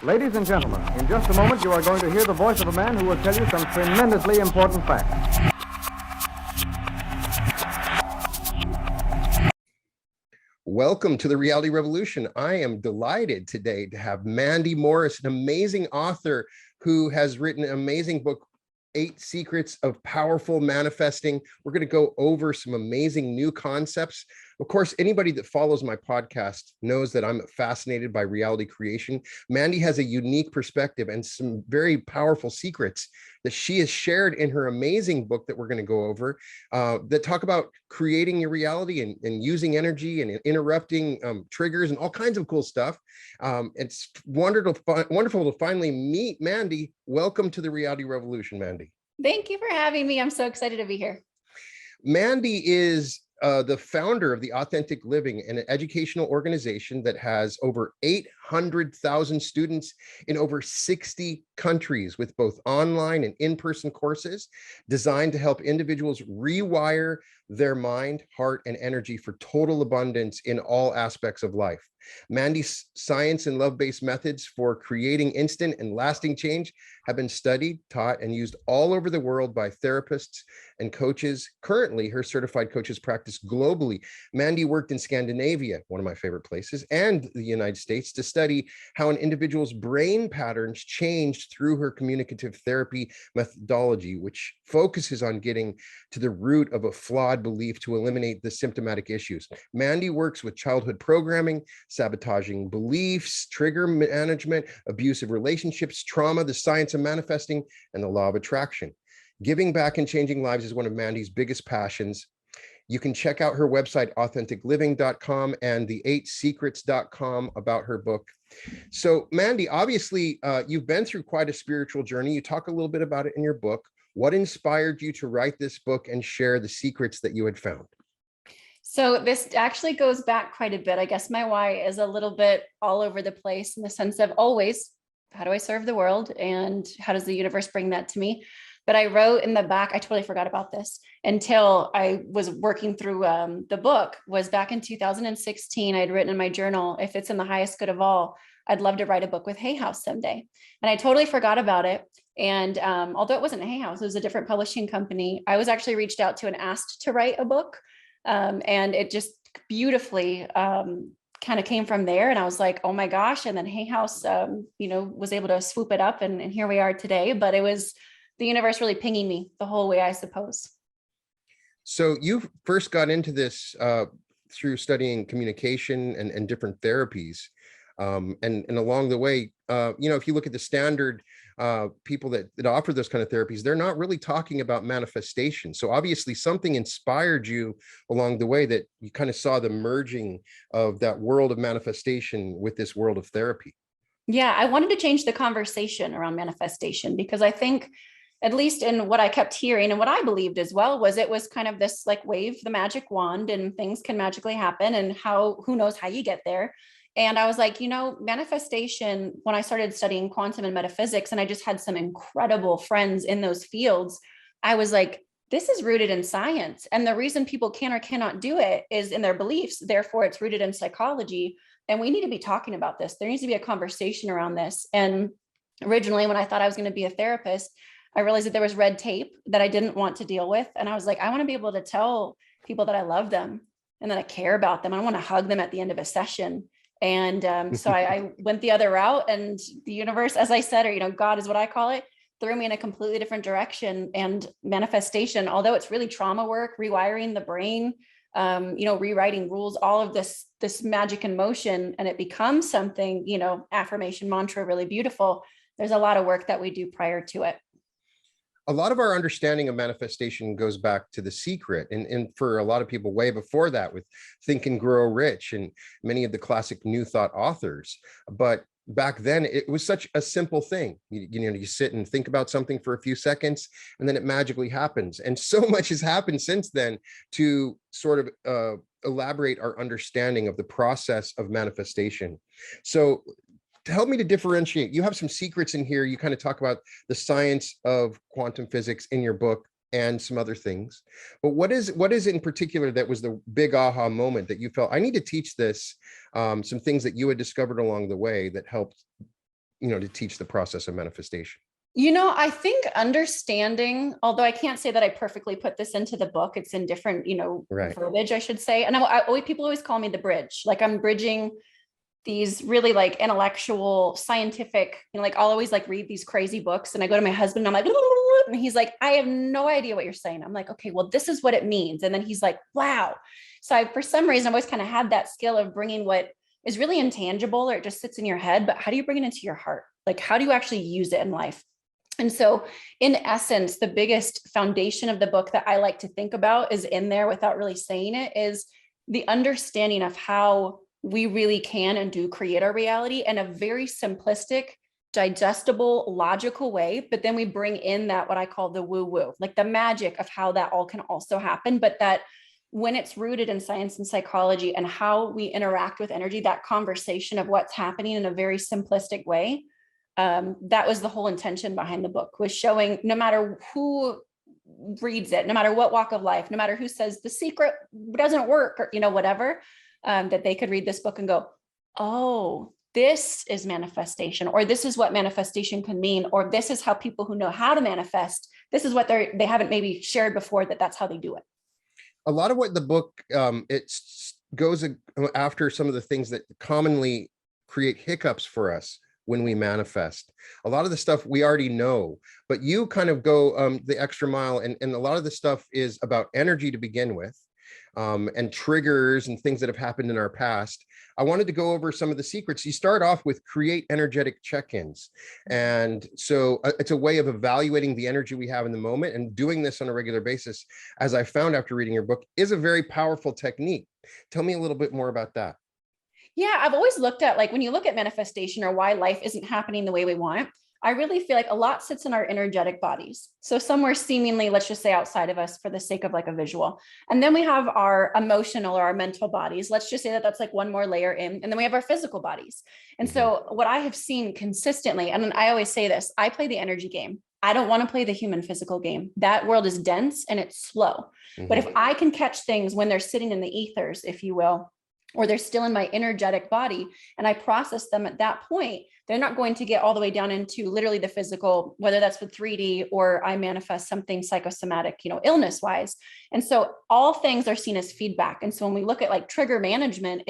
Ladies and gentlemen, in just a moment you are going to hear the voice of a man who will tell you some tremendously important facts. Welcome to the Reality Revolution. I am delighted today to have Mandy Morris, an amazing author who has written an amazing book, 8 Secrets of Powerful Manifesting. We're going to go over some amazing new concepts. Of course, anybody that follows my podcast knows that I'm fascinated by reality creation. Mandy has a unique perspective and some very powerful secrets that she has shared in her amazing book that we're going to go over that talk about creating your reality and using energy and interrupting triggers and all kinds of cool stuff. It's wonderful to finally meet Mandy. Welcome to the Reality Revolution, Mandy. Thank you for having me. I'm so excited to be here. Mandy is the founder of the Authentic Living, an educational organization that has over 800,000 students in over 60 countries with both online and in-person courses designed to help individuals rewire their mind, heart, and energy for total abundance in all aspects of life. Mandy's science and love-based methods for creating instant and lasting change have been studied, taught, and used all over the world by therapists and coaches. Currently, her certified coaches practice globally. Mandy worked in Scandinavia, one of my favorite places, and the United States to study how an individual's brain patterns changed through her communicative therapy methodology, which focuses on getting to the root of a flawed belief to eliminate the symptomatic issues. Mandy works with childhood programming, sabotaging beliefs, trigger management, abusive relationships, trauma, the science of manifesting, and the law of attraction. Giving back and changing lives is one of Mandy's biggest passions. You can check out her website, authenticliving.com, and the8secrets.com about her book. So Mandy, obviously, you've been through quite a spiritual journey. You talk a little bit about it in your book. What inspired you to write this book and share the secrets that you had found? So this actually goes back quite a bit. I guess my why is a little bit all over the place in the sense of always, how do I serve the world? And how does the universe bring that to me? But I wrote in the back, I totally forgot about this until I was working through the book, was back in 2016. I'd written in my journal, if it's in the highest good of all, I'd love to write a book with Hay House someday. And I totally forgot about it. And although it wasn't Hay House, it was a different publishing company. I was actually reached out to and asked to write a book. And it just beautifully kind of came from there. And I was like, oh my gosh. And then Hay House, was able to swoop it up and here we are today. But it was the universe really pinging me the whole way, I suppose. So you first got into this through studying communication and different therapies. And along the way, if you look at the standard people that offer those kind of therapies, they're not really talking about manifestation. So obviously something inspired you along the way that you kind of saw the merging of that world of manifestation with this world of therapy. Yeah, I wanted to change the conversation around manifestation because I think, at least in what I kept hearing and what I believed as well, was it was kind of this like wave the magic wand and things can magically happen and who knows how you get there. And I was like, manifestation, when I started studying quantum and metaphysics, and I just had some incredible friends in those fields, I was like, this is rooted in science. And the reason people can or cannot do it is in their beliefs. Therefore, it's rooted in psychology. And we need to be talking about this. There needs to be a conversation around this. And originally, when I thought I was going to be a therapist, I realized that there was red tape that I didn't want to deal with. And I was like, I want to be able to tell people that I love them and that I care about them. I want to hug them at the end of a session. And so I went the other route, and the universe, as I said, or, God is what I call it, threw me in a completely different direction. And manifestation, although it's really trauma work, rewiring the brain, rewriting rules, all of this magic in motion, and it becomes something, affirmation mantra, really beautiful. There's a lot of work that we do prior to it. A lot of our understanding of manifestation goes back to The Secret, and for a lot of people way before that with Think and Grow Rich and many of the classic New Thought authors. But back then it was such a simple thing. You sit and think about something for a few seconds and then it magically happens. And so much has happened since then to sort of elaborate our understanding of the process of manifestation. So to help me to differentiate, you have some secrets in here. You kind of talk about the science of quantum physics in your book and some other things. But what is it in particular that was the big aha moment that you felt, I need to teach this, some things that you had discovered along the way that helped, to teach the process of manifestation? I think understanding, although I can't say that I perfectly put this into the book, it's in different, Right. verbiage, I should say. And people always call me the bridge. Like I'm bridging these really like intellectual, scientific, like I'll always like read these crazy books and I go to my husband and I'm like, and he's like, I have no idea what you're saying. I'm like, okay, well, this is what it means. And then he's like, wow. So for some reason, I've always kind of had that skill of bringing what is really intangible or it just sits in your head, but how do you bring it into your heart? Like, how do you actually use it in life? And so in essence, the biggest foundation of the book that I like to think about is in there without really saying it, is the understanding of how we really can and do create our reality in a very simplistic, digestible, logical way. But then we bring in that, what I call the woo-woo, like the magic of how that all can also happen. But that when it's rooted in science and psychology and how we interact with energy, that conversation of what's happening in a very simplistic way, that was the whole intention behind the book, was showing no matter who reads it, no matter what walk of life, no matter who says the secret doesn't work or, whatever, that they could read this book and go, oh, this is manifestation, or this is what manifestation can mean, or this is how people who know how to manifest, this is what they haven't maybe shared before, that's how they do it. A lot of what the book, it goes after some of the things that commonly create hiccups for us when we manifest. A lot of the stuff we already know, but you kind of go the extra mile, and a lot of the stuff is about energy to begin with, and triggers and things that have happened in our past. I wanted to go over some of the secrets. You start off with create energetic check-ins. And so it's a way of evaluating the energy we have in the moment, and doing this on a regular basis, as I found after reading your book, is a very powerful technique. Tell me a little bit more about that. Yeah, I've always looked at, like, when you look at manifestation or why life isn't happening the way we want, I really feel like a lot sits in our energetic bodies. So somewhere seemingly, let's just say outside of us for the sake of like a visual. And then we have our emotional or our mental bodies. Let's just say that that's like one more layer in. And then we have our physical bodies. And so what I have seen consistently, and I always say this, I play the energy game. I don't want to play the human physical game. That world is dense and it's slow. But if I can catch things when they're sitting in the ethers, if you will, or they're still in my energetic body, and I process them at that point, they're not going to get all the way down into literally the physical, whether that's with 3D or I manifest something psychosomatic, illness wise. And so all things are seen as feedback. And so when we look at like trigger management,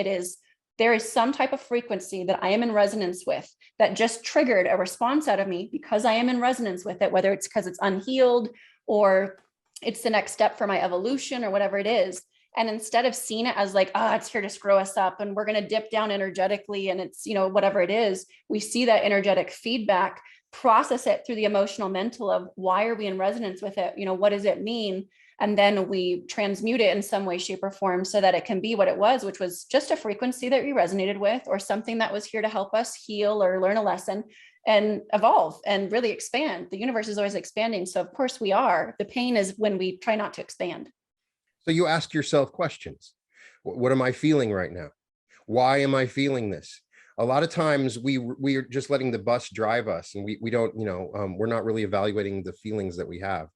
there is some type of frequency that I am in resonance with that just triggered a response out of me because I am in resonance with it, whether it's because it's unhealed or it's the next step for my evolution or whatever it is. And instead of seeing it as like, it's here to screw us up and we're going to dip down energetically and it's, whatever it is, we see that energetic feedback, process it through the emotional mental of why are we in resonance with it? What does it mean? And then we transmute it in some way, shape, or form so that it can be what it was, which was just a frequency that we resonated with, or something that was here to help us heal or learn a lesson and evolve and really expand. The universe is always expanding. So of course we are. The pain is when we try not to expand. So you ask yourself questions. What am I feeling right now? Why am I feeling this? A lot of times we are just letting the bus drive us, and we don't, we're not really evaluating the feelings that we have.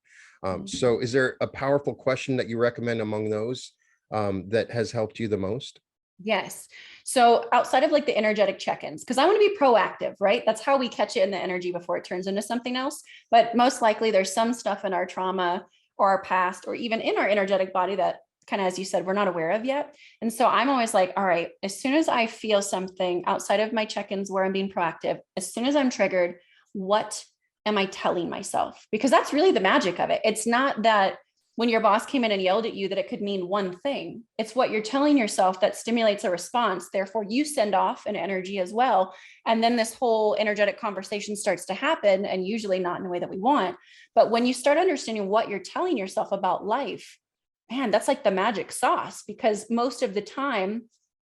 So is there a powerful question that you recommend among those that has helped you the most? Yes. So outside of like the energetic check-ins, because I want to be proactive, right? That's how we catch it in the energy before it turns into something else. But most likely there's some stuff in our trauma or our past, or even in our energetic body that kind of, as you said, we're not aware of yet. And so I'm always like, all right, as soon as I feel something outside of my check-ins where I'm being proactive, as soon as I'm triggered, what am I telling myself? Because that's really the magic of it. It's not that when your boss came in and yelled at you that it could mean one thing. It's what you're telling yourself that stimulates a response. Therefore, you send off an energy as well. And then this whole energetic conversation starts to happen, and usually not in the way that we want. But when you start understanding what you're telling yourself about life, man, that's like the magic sauce, because most of the time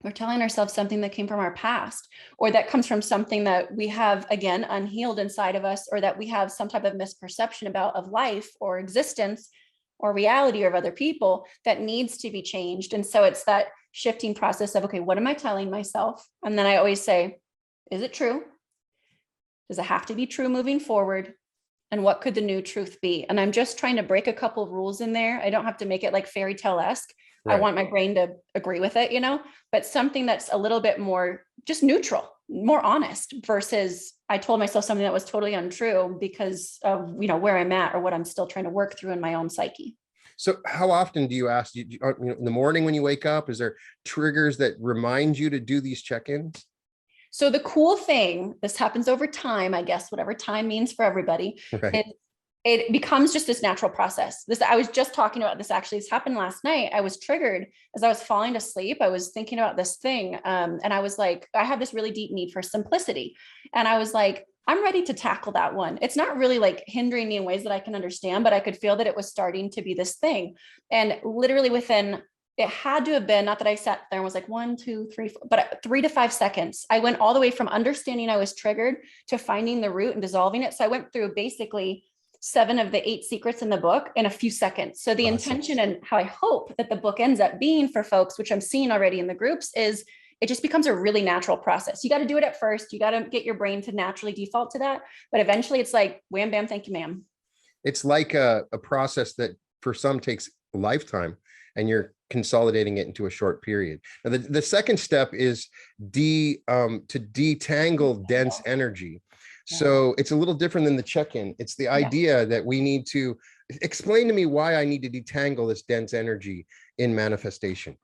we're telling ourselves something that came from our past, or that comes from something that we have, again, unhealed inside of us, or that we have some type of misperception about of life or existence or reality or of other people that needs to be changed. And so it's that shifting process of, okay, what am I telling myself? And then I always say, is it true? Does it have to be true moving forward? And what could the new truth be? And I'm just trying to break a couple of rules in there. I don't have to make it like fairy tale-esque. Right. I want my brain to agree with it, but something that's a little bit more just neutral, more honest versus I told myself something that was totally untrue because of, where I'm at or what I'm still trying to work through in my own psyche. So how often do you ask, in the morning when you wake up, is there triggers that remind you to do these check-ins? So the cool thing, this happens over time, I guess, whatever time means for everybody, Right. it becomes just this natural process. I was just talking about this, actually. This happened last night. I was triggered as I was falling to sleep. I was thinking about this thing. And I was like, I have this really deep need for simplicity. And I was like, I'm ready to tackle that one. It's not really like hindering me in ways that I can understand, but I could feel that it was starting to be this thing. And literally it had to have been, not that I sat there and was like 1, 2, 3, 4, but 3 to 5 seconds. I went all the way from understanding I was triggered to finding the root and dissolving it. So I went through basically 7 of the 8 secrets in the book in a few seconds. So the intention and how I hope that the book ends up being for folks, which I'm seeing already in the groups, is it just becomes a really natural process. You got to do it at first. You got to get your brain to naturally default to that. But eventually it's like, wham, bam, thank you, ma'am. It's like a process that for some takes a lifetime, and you're consolidating it into a short period. Now, the second step is to detangle dense energy. So it's a little different than the check-in. It's the idea that we need to explain to me why I need to detangle this dense energy in manifestation.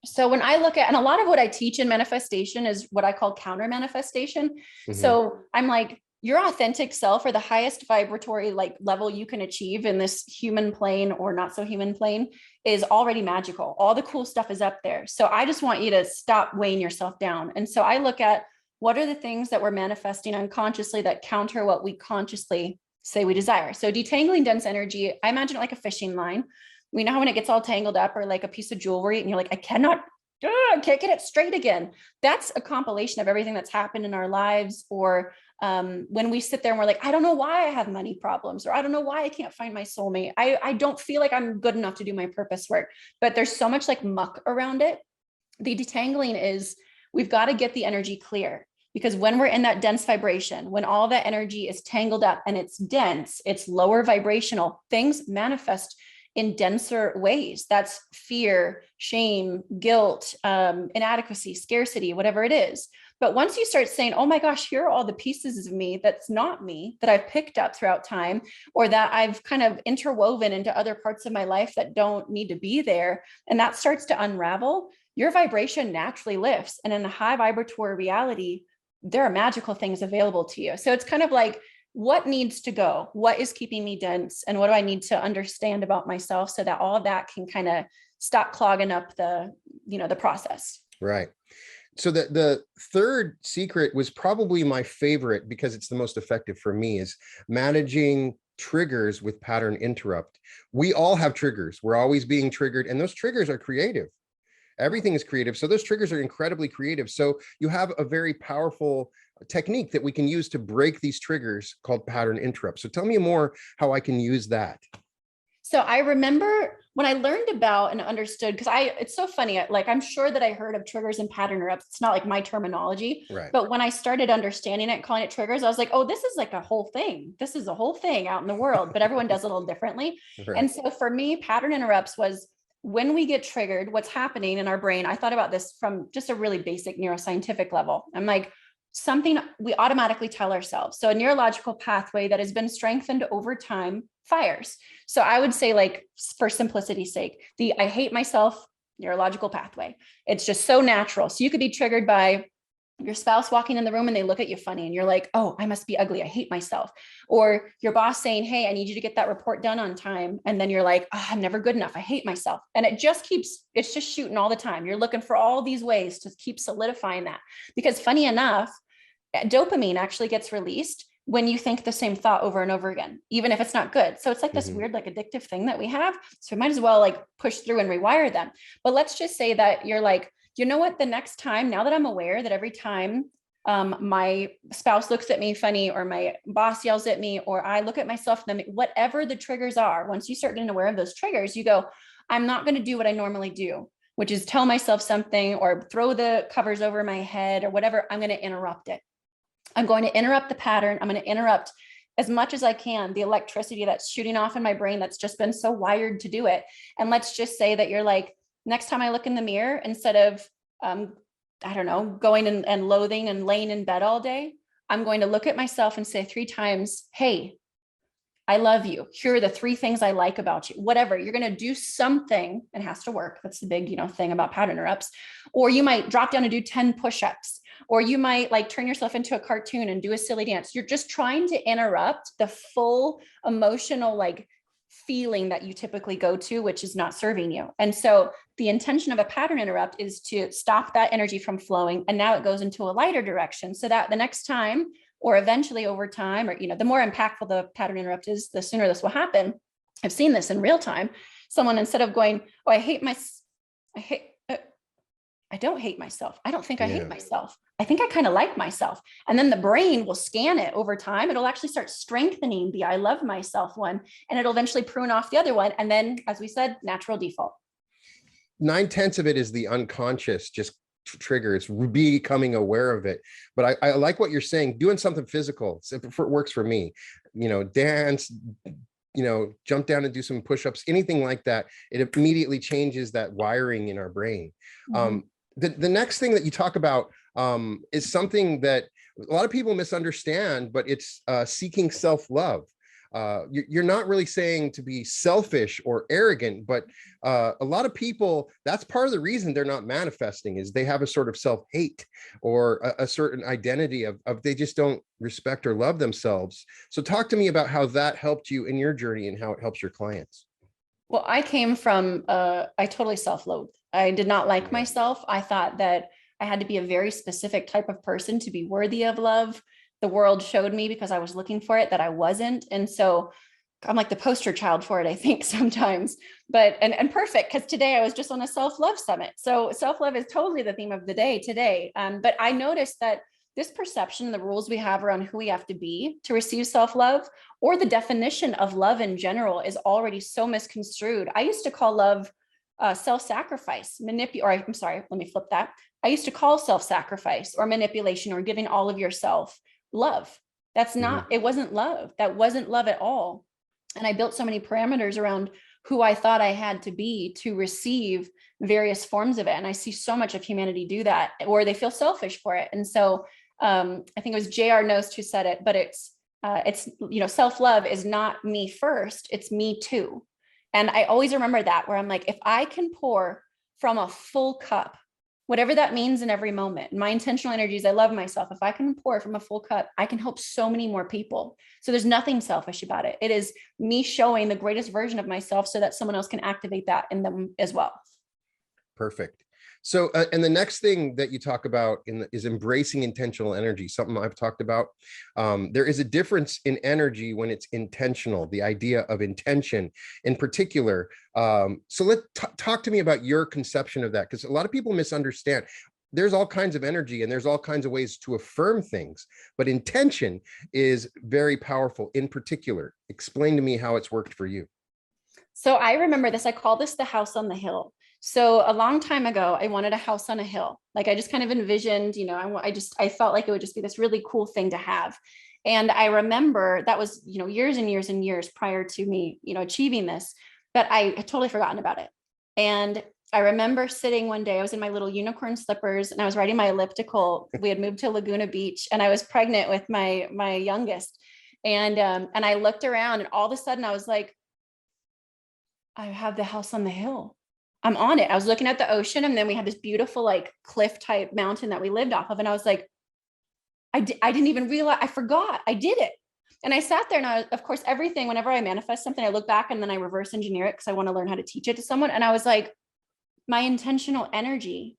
So when I look at, and a lot of what I teach in manifestation is what I call counter manifestation. Mm-hmm. So I'm like, your authentic self, or the highest vibratory level you can achieve in this human plane or not so human plane, is already magical. All the cool stuff is up there. So I just want you to stop weighing yourself down. And so I look at, what are the things that we're manifesting unconsciously that counter what we consciously say we desire? So detangling dense energy, I imagine it like a fishing line. We know how when it gets all tangled up, or like a piece of jewelry and you're like, I can't get it straight again. That's a compilation of everything that's happened in our lives. Or when we sit there and we're like, I don't know why I have money problems, or I don't know why I can't find my soulmate. I don't feel like I'm good enough to do my purpose work, but there's so much like muck around it. The detangling is, we've got to get the energy clear. Because when we're in that dense vibration, when all that energy is tangled up and it's dense, it's lower vibrational, things manifest in denser ways. That's fear, shame, guilt, inadequacy, scarcity, whatever it is. But once you start saying, oh my gosh, here are all the pieces of me that's not me, that I've picked up throughout time, or that I've kind of interwoven into other parts of my life that don't need to be there, and that starts to unravel, your vibration naturally lifts. And in the high vibratory reality, there are magical things available to you. So it's kind of like, what needs to go? What is keeping me dense? And what do I need to understand about myself so that all of that can kind of stop clogging up the process? Right. So the third secret was probably my favorite, because it's the most effective for me, is managing triggers with pattern interrupt. We all have triggers. We're always being triggered, and those triggers are creative. Everything is creative. So those triggers are incredibly creative. So you have a very powerful technique that we can use to break these triggers called pattern interrupt. So tell me more how I can use that. So I remember when I learned about and understood, because it's so funny, like I'm sure that I heard of triggers and pattern interrupts. It's not like my terminology, right? But when I started understanding it, calling it triggers, I was like, oh, this is like a whole thing. This is a whole thing out in the world, but everyone does it a little differently. Right. And so for me, pattern interrupts was, when we get triggered, what's happening in our brain. I thought about this from just a really basic neuroscientific level. I'm like, something we automatically tell ourselves. So a neurological pathway that has been strengthened over time fires. So I would say, like, for simplicity's sake, the I hate myself neurological pathway. It's just so natural. So you could be triggered by your spouse walking in the room and they look at you funny and you're like, oh, I must be ugly. I hate myself. Or your boss saying, hey, I need you to get that report done on time. And then you're like, oh, I'm never good enough. I hate myself. And it's just shooting all the time. You're looking for all these ways to keep solidifying that. Because funny enough, dopamine actually gets released when you think the same thought over and over again, even if it's not good. So it's like this weird, like addictive thing that we have. So we might as well like push through and rewire them. But let's just say that you're like, you know what, the next time, now that I'm aware that every time my spouse looks at me funny, or my boss yells at me, or I look at myself, whatever the triggers are, once you start getting aware of those triggers, you go, I'm not going to do what I normally do, which is tell myself something or throw the covers over my head or whatever. I'm going to interrupt it. I'm going to interrupt the pattern. I'm going to interrupt as much as I can the electricity that's shooting off in my brain that's just been so wired to do it. And let's just say that you're like, next time I look in the mirror, instead of, I don't know, going and loathing and laying in bed all day, I'm going to look at myself and say 3 times, hey, I love you. Here are the 3 things I like about you. Whatever, you're going to do something. It has to work. That's the big, thing about pattern interrupts. Or you might drop down and do 10 push-ups, or you might like turn yourself into a cartoon and do a silly dance. You're just trying to interrupt the full emotional like feeling that you typically go to, which is not serving you. And so the intention of a pattern interrupt is to stop that energy from flowing. And now it goes into a lighter direction so that the next time, or eventually over time, or, the more impactful the pattern interrupt is, the sooner this will happen. I've seen this in real time. Someone, instead of going, oh, I don't hate myself. I don't think I hate myself. I think I kind of like myself. And then the brain will scan it over time. It'll actually start strengthening the I love myself one, and it'll eventually prune off the other one. And then, as we said, natural default. 9/10 of it is the unconscious, just trigger. It's becoming aware of it. But I like what you're saying, doing something physical. It works for me, dance, jump down and do some push-ups, anything like that. It immediately changes that wiring in our brain. Mm-hmm. The next thing that you talk about is something that a lot of people misunderstand, but it's seeking self-love. You're not really saying to be selfish or arrogant, but a lot of people, that's part of the reason they're not manifesting, is they have a sort of self-hate or a certain identity of they just don't respect or love themselves. So talk to me about how that helped you in your journey and how it helps your clients. Well, I came from, I totally self-loathed. I did not like myself. I thought that I had to be a very specific type of person to be worthy of love. The world showed me, because I was looking for it, that I wasn't. And so I'm like the poster child for it, I think, sometimes. But, and perfect, because today I was just on a self-love summit. So self-love is totally the theme of the day today. But I noticed that this perception, the rules we have around who we have to be to receive self-love, or the definition of love in general, is already so misconstrued. I used to call love self-sacrifice, I'm sorry, let me flip that. I used to call self-sacrifice or manipulation or giving all of yourself love. That's not, it wasn't love. That wasn't love at all. And I built so many parameters around who I thought I had to be to receive various forms of it. And I see so much of humanity do that, or they feel selfish for it. And so I think it was J.R. Nost who said it, but it's self-love is not me first, it's me too. And I always remember that, where I'm like, if I can pour from a full cup, whatever that means in every moment, my intentional energies, I love myself. If I can pour from a full cup, I can help so many more people. So there's nothing selfish about it. It is me showing the greatest version of myself so that someone else can activate that in them as well. Perfect. So, and the next thing that you talk about is embracing intentional energy, something I've talked about. There is a difference in energy when it's intentional, the idea of intention in particular. So talk to me about your conception of that, because a lot of people misunderstand. There's all kinds of energy and there's all kinds of ways to affirm things, but intention is very powerful in particular. Explain to me how it's worked for you. So I remember this, I call this the house on the hill. So a long time ago, I wanted a house on a hill. Like I just kind of envisioned, I felt like it would just be this really cool thing to have. And I remember that was, years and years and years prior to me, achieving this, but I had totally forgotten about it. And I remember sitting one day, I was in my little unicorn slippers and I was riding my elliptical. We had moved to Laguna Beach and I was pregnant with my youngest. And I looked around and all of a sudden I was like, I have the house on the hill. I'm on it. I was looking at the ocean and then we had this beautiful like cliff type mountain that we lived off of. And I was like, I didn't even realize, I forgot I did it. And I sat there and of course, everything, whenever I manifest something, I look back and then I reverse engineer it because I want to learn how to teach it to someone. And I was like, my intentional energy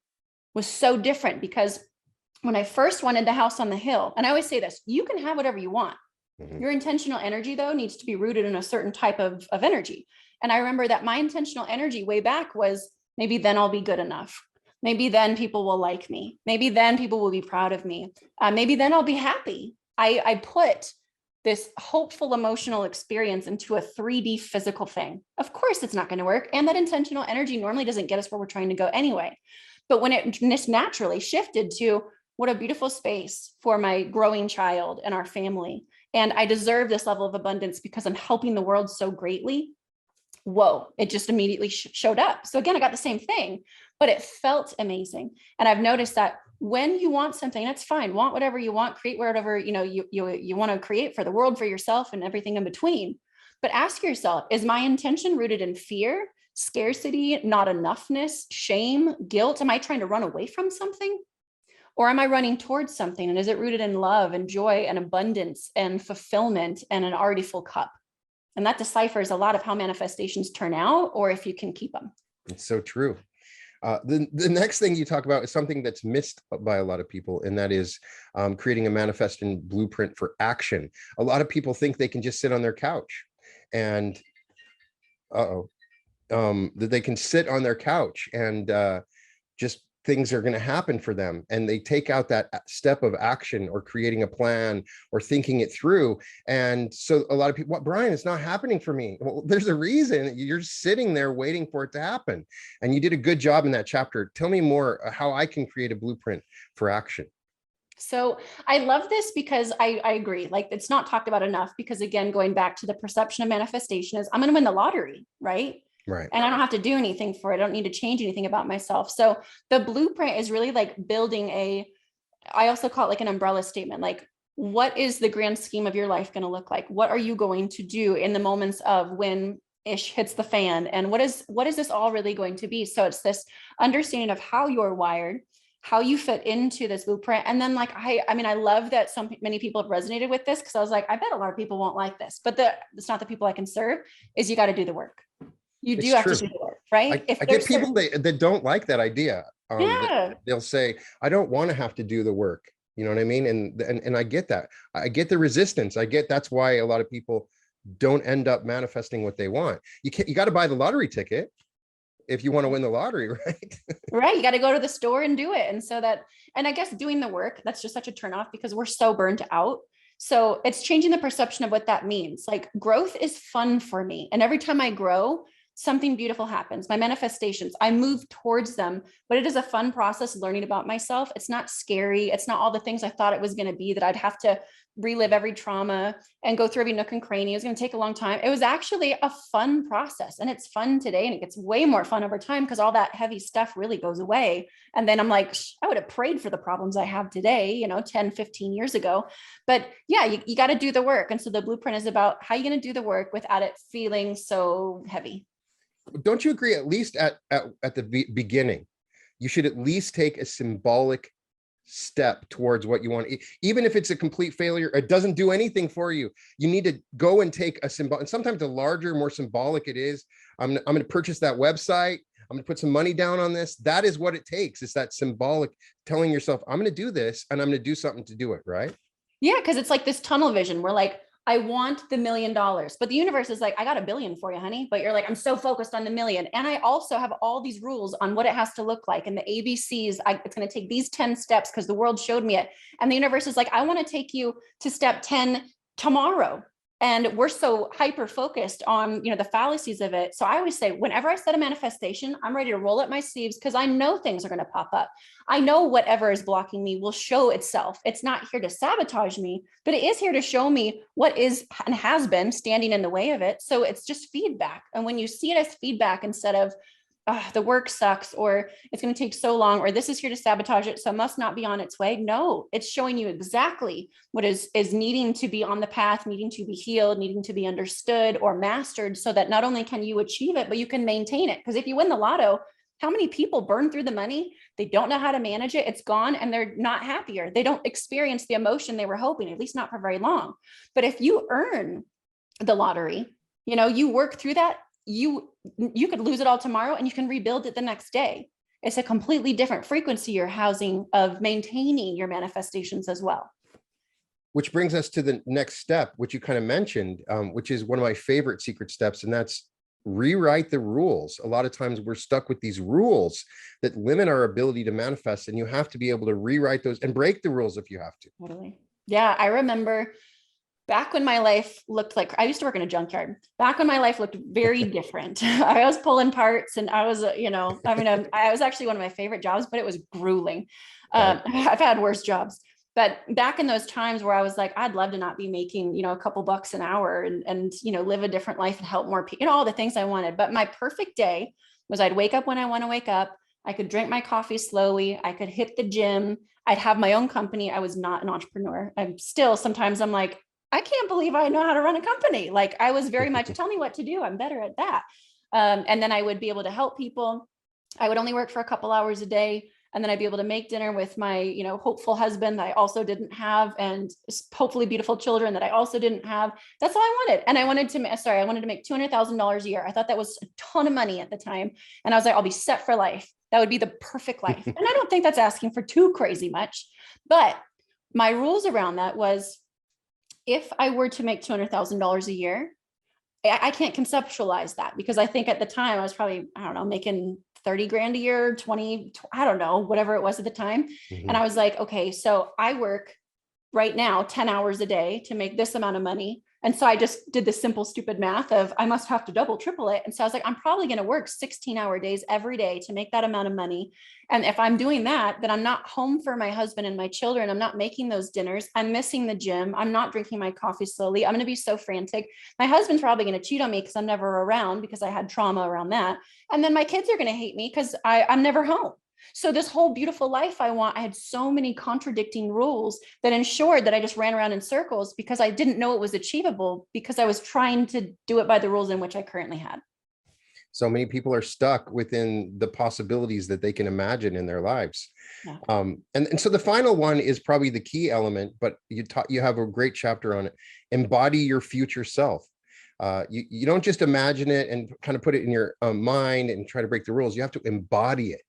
was so different, because when I first wanted the house on the hill, and I always say this, you can have whatever you want. Your intentional energy though needs to be rooted in a certain type of energy. And I remember that my intentional energy way back was, maybe then I'll be good enough. Maybe then people will like me. Maybe then people will be proud of me. Maybe then I'll be happy. I put this hopeful emotional experience into a 3D physical thing. Of course, it's not going to work. And that intentional energy normally doesn't get us where we're trying to go anyway. But when it naturally shifted to, what a beautiful space for my growing child and our family. And I deserve this level of abundance because I'm helping the world so greatly. Whoa, it just immediately showed up. So again, I got the same thing, but it felt amazing. And I've noticed that when you want something, that's fine. Want whatever you want, create whatever, you want to create for the world, for yourself, and everything in between. But ask yourself, is my intention rooted in fear, scarcity, not enoughness, shame, guilt? Am I trying to run away from something? Or am I running towards something? And is it rooted in love and joy and abundance and fulfillment and an already full cup? And that deciphers a lot of how manifestations turn out, or if you can keep them. It's so true. The next thing you talk about is something that's missed by a lot of people, and that is creating a manifesting blueprint for action. A lot of people think they can just sit on their couch and that they can sit on their couch and just things are going to happen for them, and they take out that step of action or creating a plan or thinking it through. And so a lot of people, what, Brian, it's not happening for me. Well, there's a reason. You're sitting there waiting for it to happen, and you did a good job in that chapter. Tell me more how I can create a blueprint for action. So I love this because I agree, like it's not talked about enough, because again, going back to the perception of manifestation is I'm going to win the lottery, right? Right. And I don't have to do anything for it. I don't need to change anything about myself. So the blueprint is really like building I also call it like an umbrella statement. Like, what is the grand scheme of your life going to look like? What are you going to do in the moments of when ish hits the fan? And what is this all really going to be? So it's this understanding of how you're wired, how you fit into this blueprint. And then like, I love that many people have resonated with this, because I was like, I bet a lot of people won't like this, but it's not the people I can serve. Is you got to do the work. You do have to do the work, right? I get people that don't like that idea. They'll say, I don't want to have to do the work. You know what I mean? And I get that. I get the resistance. That's why a lot of people don't end up manifesting what they want. You got to buy the lottery ticket if you want to win the lottery, right? Right. You got to go to the store and do it. And I guess doing the work, that's just such a turnoff because we're so burnt out. So it's changing the perception of what that means. Like, growth is fun for me. And every time I grow, something beautiful happens. My manifestations, I move towards them, but it is a fun process learning about myself. It's not scary. It's not all the things I thought it was going to be, that I'd have to relive every trauma and go through every nook and cranny. It was going to take a long time. It was actually a fun process, and it's fun today. And it gets way more fun over time because all that heavy stuff really goes away. And then I'm like, I would have prayed for the problems I have today, 10, 15 years ago. But yeah, you got to do the work. And so the blueprint is about how you're going to do the work without it feeling so heavy. Don't you agree, at least at the beginning, you should at least take a symbolic step towards what you want? Even if it's a complete failure, it doesn't do anything for you. You need to go and take a symbol. And sometimes the larger, more symbolic it is, I'm going to purchase that website. I'm going to put some money down on this. That is what it takes. It's that symbolic, telling yourself, I'm going to do this and I'm going to do something to do it, right? Yeah, because it's like this tunnel vision. We're like, I want the $1 million, but the universe is like, I got $1 billion for you, honey. But you're like, I'm so focused on the million. And I also have all these rules on what it has to look like. And the ABCs, it's going to take these 10 steps because the world showed me it. And the universe is like, I want to take you to step 10 tomorrow. And we're so hyper focused on, the fallacies of it. So I always say, whenever I set a manifestation, I'm ready to roll up my sleeves because I know things are going to pop up. I know whatever is blocking me will show itself. It's not here to sabotage me, but it is here to show me what is and has been standing in the way of it. So it's just feedback. And when you see it as feedback instead of, the work sucks, or it's going to take so long, or this is here to sabotage it, so it must not be on its way. No, it's showing you exactly what is needing to be on the path, needing to be healed, needing to be understood or mastered, so that not only can you achieve it, but you can maintain it. Because if you win the lotto, how many people burn through the money? They don't know how to manage it. It's gone and they're not happier. They don't experience the emotion they were hoping, at least not for very long. But if you earn the lottery, you work through that, you could lose it all tomorrow and you can rebuild it the next day. It's a completely different frequency you're housing of maintaining your manifestations as well. Which brings us to the next step, which you kind of mentioned, which is one of my favorite secret steps, and that's rewrite the rules. A lot of times we're stuck with these rules that limit our ability to manifest, and you have to be able to rewrite those and break the rules if you have to. Totally. Yeah, I remember back when my life looked like, I used to work in a junkyard. Back when my life looked very different. I was pulling parts and I was, I was actually one of my favorite jobs, but it was grueling. Right. I've had worse jobs, but back in those times where I was like, I'd love to not be making, a couple bucks an hour and live a different life and help more people, all the things I wanted. But my perfect day was I'd wake up when I want to wake up. I could drink my coffee slowly. I could hit the gym. I'd have my own company. I was not an entrepreneur. I'm still, sometimes I'm like, I can't believe I know how to run a company. Like I was very much, tell me what to do. I'm better at that. And then I would be able to help people. I would only work for a couple hours a day. And then I'd be able to make dinner with my, hopeful husband that I also didn't have, and hopefully beautiful children that I also didn't have. That's all I wanted. And I wanted to make $200,000 a year. I thought that was a ton of money at the time. And I was like, I'll be set for life. That would be the perfect life. And I don't think that's asking for too crazy much, but my rules around that was, if I were to make $200,000 a year, I can't conceptualize that, because I think at the time I was probably, I don't know, making 30 grand a year, 20, I don't know, whatever it was at the time. And I was like, okay, so I work right now 10 hours a day to make this amount of money. And so I just did the simple, stupid math of I must have to double, triple it. And so I was like, I'm probably going to work 16-hour days every day to make that amount of money. And if I'm doing that, then I'm not home for my husband and my children. I'm not making those dinners. I'm missing the gym. I'm not drinking my coffee slowly. I'm going to be so frantic. My husband's probably going to cheat on me because I'm never around, because I had trauma around that. And then my kids are going to hate me because I'm never home. So this whole beautiful life I had so many contradicting rules that ensured that I just ran around in circles, because I didn't know it was achievable, because I was trying to do it by the rules in which I currently had. So many people are stuck within the possibilities that they can imagine in their lives. Yeah. And so the final one is probably the key element, but you have a great chapter on it. Embody your future self. You don't just imagine it and kind of put it in your mind and try to break the rules. You have to embody it.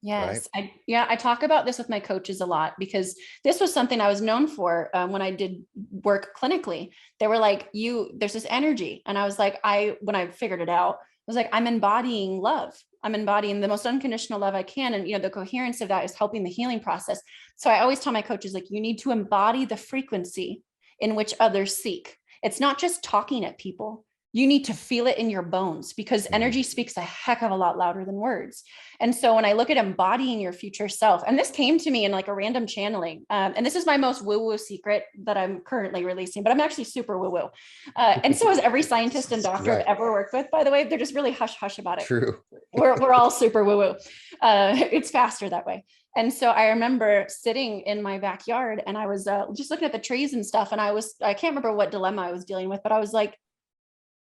Yes. Right? I talk about this with my coaches a lot, because this was something I was known for when I did work clinically. They were like, there's this energy. And I was like, when I figured it out, I was like, I'm embodying love. I'm embodying the most unconditional love I can. And, the coherence of that is helping the healing process. So I always tell my coaches, like, you need to embody the frequency in which others seek. It's not just talking at people. You need to feel it in your bones, because energy speaks a heck of a lot louder than words. And so when I look at embodying your future self, and this came to me in like a random channeling, and this is my most woo-woo secret that I'm currently releasing, but I'm actually super woo-woo. And so is every scientist and doctor I've ever worked with, by the way. They're just really hush-hush about it. True. We're all super woo-woo. It's faster that way. And so I remember sitting in my backyard, and I was just looking at the trees and stuff. And I can't remember what dilemma I was dealing with, but I was like,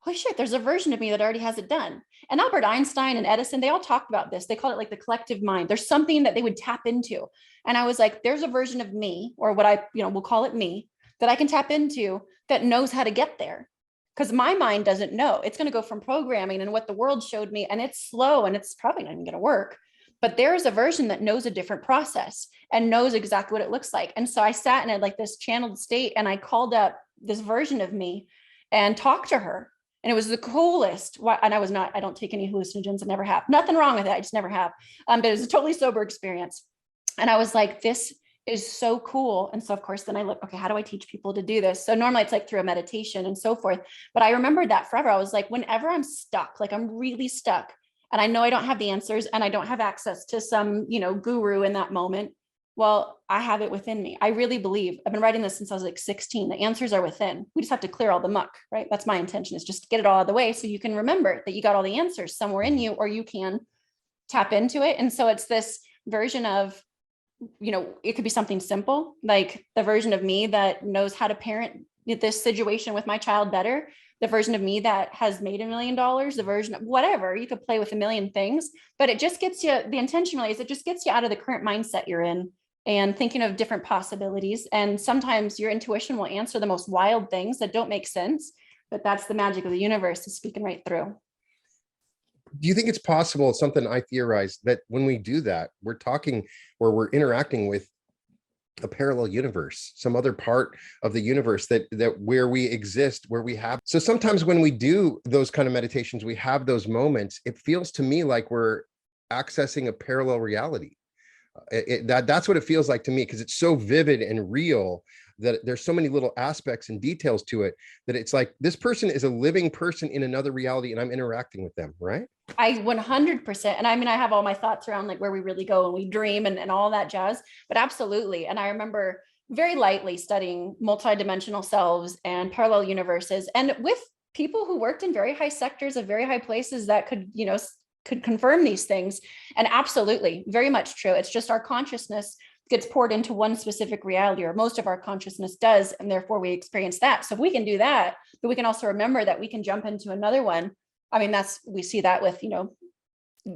holy shit, there's a version of me that already has it done. And Albert Einstein and Edison, they all talked about this. They called it like the collective mind. There's something that they would tap into. And I was like, there's a version of me, or what we'll call it me, that I can tap into that knows how to get there. Because my mind doesn't know. It's going to go from programming and what the world showed me, and it's slow, and it's probably not even going to work. But there's a version that knows a different process and knows exactly what it looks like. And so I sat in like this channeled state, and I called up this version of me and talked to her. And it was the coolest. And I don't take any hallucinogens. I never have. Nothing wrong with it. I just never have. But it was a totally sober experience. And I was like, this is so cool. And so of course, then I look, okay, how do I teach people to do this? So normally it's like through a meditation and so forth. But I remembered that forever. I was like, whenever I'm stuck, like I'm really stuck, and I know I don't have the answers, and I don't have access to some, guru in that moment. Well, I have it within me. I really believe, I've been writing this since I was like 16. The answers are within. We just have to clear all the muck, right? That's my intention, is just to get it all out of the way so you can remember that you got all the answers somewhere in you, or you can tap into it. And so it's this version of, it could be something simple, like the version of me that knows how to parent this situation with my child better, the version of me that has made $1 million, the version of whatever. You could play with a million things, but it just gets you, the intention really is it just gets you out of the current mindset you're in and thinking of different possibilities. And sometimes your intuition will answer the most wild things that don't make sense, but that's the magic of the universe, is speaking right through. Do you think it's possible, something I theorized, that when we do that, we're interacting with a parallel universe, some other part of the universe that where we exist, where we have. So sometimes when we do those kind of meditations, we have those moments, it feels to me like we're accessing a parallel reality. That's what it feels like to me, because it's so vivid and real, that there's so many little aspects and details to it, that it's like this person is a living person in another reality, and I'm interacting with them, right? I 100%. And I mean, I have all my thoughts around like where we really go and we dream and all that jazz, but absolutely. And I remember very lightly studying multidimensional selves and parallel universes, and with people who worked in very high sectors of very high places that could confirm these things. And absolutely, very much true. It's just our consciousness gets poured into one specific reality, or most of our consciousness does, and therefore we experience that. So if we can do that, but we can also remember that we can jump into another one. I mean, we see that with,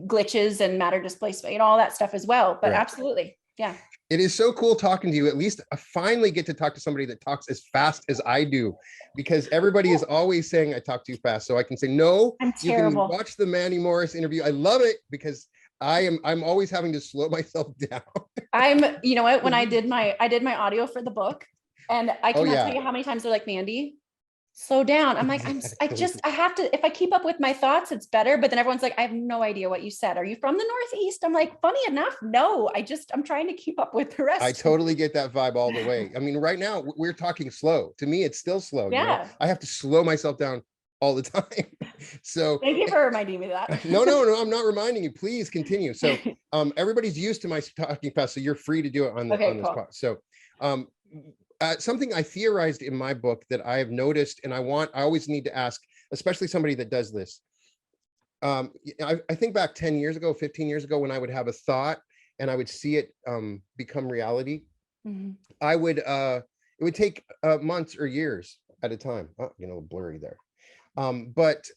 glitches and matter displacement, all that stuff as well. But Right. Absolutely. Yeah. It is so cool talking to you. At least I finally get to talk to somebody that talks as fast as I do, because everybody is always saying I talk too fast. So I can say, no, I'm you can terrible. watch the Mandy Morris interview. I love it because I'm always having to slow myself down. You know what, when I did my audio for the book, and I cannot yeah. tell you how many times they're like, Mandy, slow down. I'm like, Exactly. I have to, if I keep up with my thoughts, it's better. But then everyone's like, I have no idea what you said. Are you from the Northeast? I'm like, funny enough, no, I'm trying to keep up with the rest. I totally get that vibe all the way. I mean, right now we're talking slow. To me, it's still slow. Yeah. I have to slow myself down all the time. So Thank you for reminding me that. no, I'm not reminding you. Please continue. So everybody's used to my talking fast, so you're free to do it on this cool. spot. So something I theorized in my book that I have noticed, and I always need to ask, especially somebody that does this. I think back 10 years ago, 15 years ago, when I would have a thought and I would see it become reality. Mm-hmm. It would take months or years at a time. Blurry there. But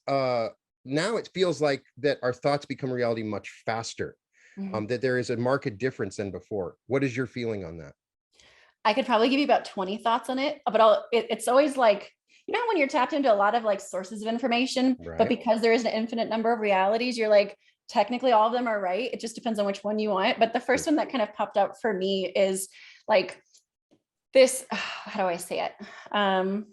now it feels like that our thoughts become reality much faster. Mm-hmm. That there is a marked difference than before. What is your feeling on that? I could probably give you about 20 thoughts on it, but it's always like, when you're tapped into a lot of like sources of information, Right. But because there is an infinite number of realities, you're like, technically all of them are right. It just depends on which one you want. But the first one that kind of popped up for me is like this, how do I say it? I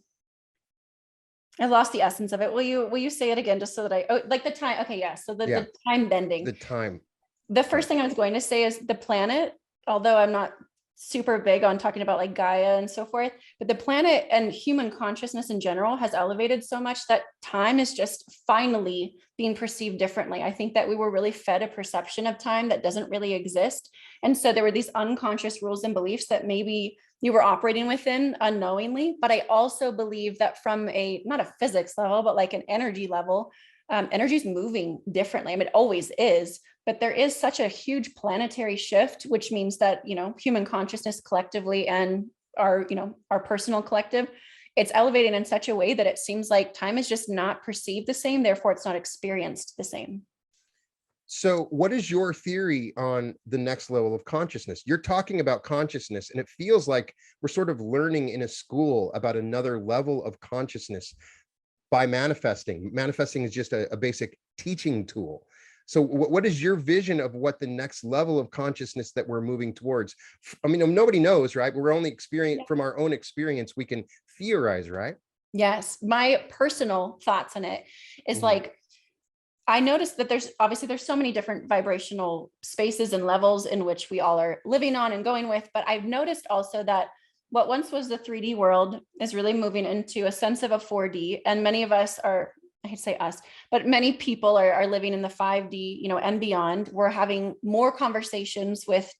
lost the essence of it. Will you say it again, just so that like the time. Okay. Yeah. So the time bending, the time. The first thing I was going to say is the planet, although I'm not super big on talking about like Gaia and so forth, but the planet and human consciousness in general has elevated so much that time is just finally being perceived differently. I think that we were really fed a perception of time that doesn't really exist. And so there were these unconscious rules and beliefs that maybe you were operating within unknowingly. But I also believe that from not a physics level, but like an energy level, energy is moving differently. I mean, it always is, but there is such a huge planetary shift, which means that, human consciousness collectively and our personal collective, it's elevating in such a way that it seems like time is just not perceived the same. Therefore, it's not experienced the same. So what is your theory on the next level of consciousness? You're talking about consciousness, and it feels like we're sort of learning in a school about another level of consciousness by manifesting. Manifesting is just a basic teaching tool. So what is your vision of what the next level of consciousness that we're moving towards? I mean, nobody knows, right? We're only from our own experience. We can theorize, right? Yes. My personal thoughts on it is like, I noticed that there's so many different vibrational spaces and levels in which we all are living on and going with. But I've noticed also that what once was the 3D world is really moving into a sense of a 4D. And many of us are, I hate to say us, but many people are living in the 5D, and beyond. We're having more conversations with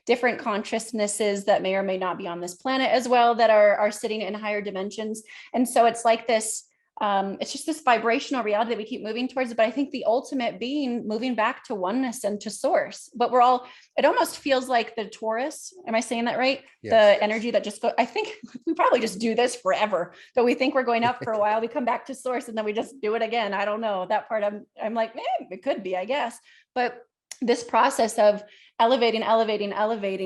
different consciousnesses that may or may not be on this planet as well, that are sitting in higher dimensions. And so it's like this, it's just this vibrational reality that we keep moving towards. But I think the ultimate being moving back to oneness and to source. But it almost feels like the Taurus. Am I saying that right? Yes. The energy that just I think we probably just do this forever. So we think we're going up for a while, we come back to source, and then we just do it again. I don't know that part. I'm like, it could be, I guess. But this process of elevating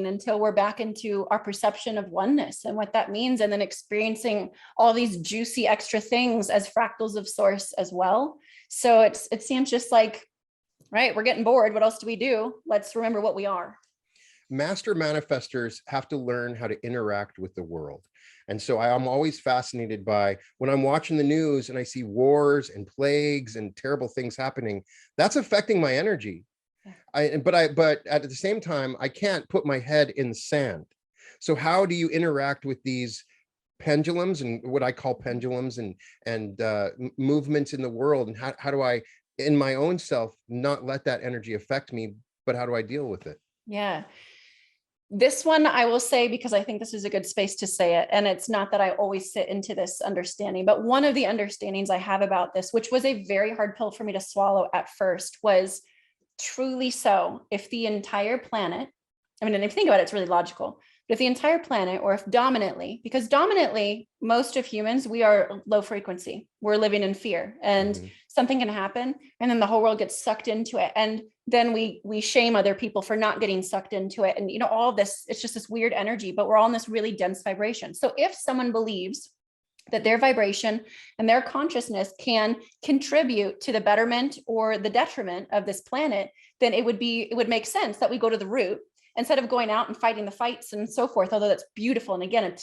until we're back into our perception of oneness and what that means, and then experiencing all these juicy extra things as fractals of source as well. So it seems just like, right, we're getting bored. What else do we do? Let's remember what we are. Master manifestors have to learn how to interact with the world. And so I'm always fascinated by when I'm watching the news and I see wars and plagues and terrible things happening, that's affecting my energy. But at the same time, I can't put my head in the sand. So how do you interact with these pendulums and what I call pendulums and movements in the world? And how do I, in my own self, not let that energy affect me, but how do I deal with it? Yeah. This one I will say, because I think this is a good space to say it. And it's not that I always sit into this understanding, but one of the understandings I have about this, which was a very hard pill for me to swallow at first, was truly so. If the entire planet I mean, and if you think about it, it's really logical. But if the entire planet, or if dominantly, because dominantly, most of humans, we are low frequency. We're living in fear, and something can happen, and then the whole world gets sucked into it. And then we shame other people for not getting sucked into it. And, all of this, it's just this weird energy, but we're all in this really dense vibration. So if someone believes that their vibration and their consciousness can contribute to the betterment or the detriment of this planet, then it would make sense that we go to the root instead of going out and fighting the fights and so forth, although that's beautiful. And again,